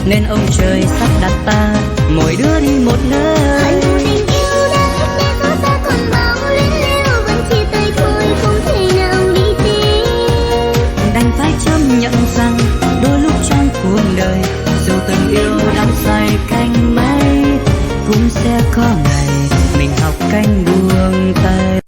nên ông trời sắp đặt ta mỗi đứa đi một nơi. Hãy dù tình yêu đã hết nghe có xa còn bao luyến lưu, vẫn chia tay thôi không thể nào đi tiếp. Đành phải chấp nhận rằng đôi lúc trong cuộc đời dù tình yêu đắm say cánh mấy, cũng sẽ có ngày mình học cách buông tay.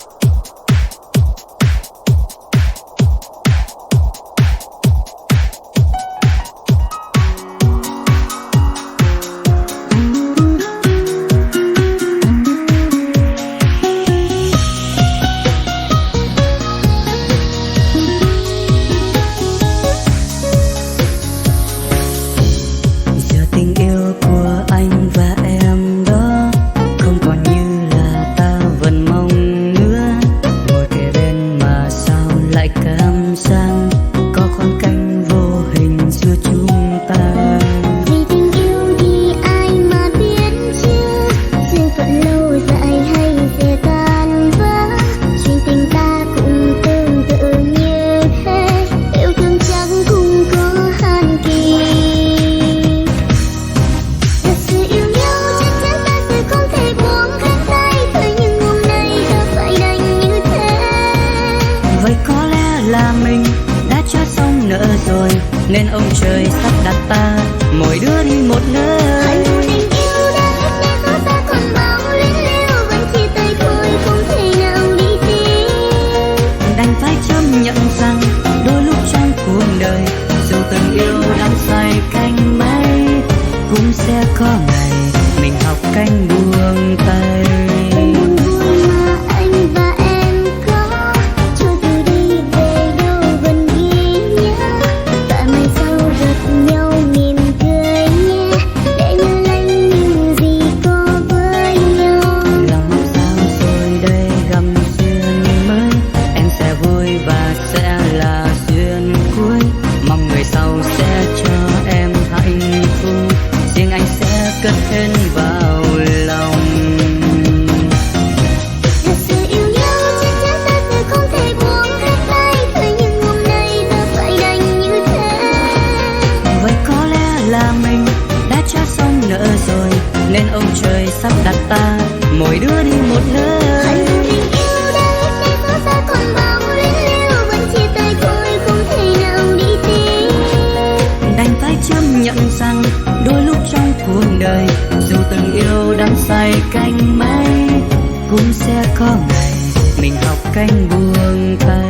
Nên ông trời sắp đặt ta mỗi đứa đi một nơi. Hãy dù tình yêu đã hết nghe có xa còn bao luyến lưu, vẫn chia tay thôi không thể nào đi tiếp. Đành phải chấp nhận rằng đôi lúc trong cuộc đời dù tình yêu đắm say cánh mấy, cũng sẽ có ngày mình học cách buông tay. Buồn vui mà anh và em có, cho từ đi về đâu vẫn ghi nhớ. Và mai sau gặp nhau mỉm cười nhé, để nhớ lành những gì có với nhau. Lòng mong sao rồi đây gặp duyên mới, em sẽ vui và sẽ là duyên cuối. Mong người sau sẽ cho em hạnh phúc, riêng anh sẽ cất hên vào lòng. Thật sự yêu nhau chắc chắn ta sẽ không thể buông hết tay, thôi nhưng hôm nay ta phải đành như thế. Vậy có lẽ là mình đã cho xong nợ rồi, nên ông trời sắp đặt ta mỗi đứa đi một nơi. Hãy dù tình yêu đã hết nghe có xa còn bao luyến lưu, vẫn chia tay thôi không thể nào đi tiếp. Đành phải chấp nhận rằng đôi lúc trong cuộc đời dù tình yêu đắm say cánh mấy, cũng sẽ có ngày mình học cách buông tay.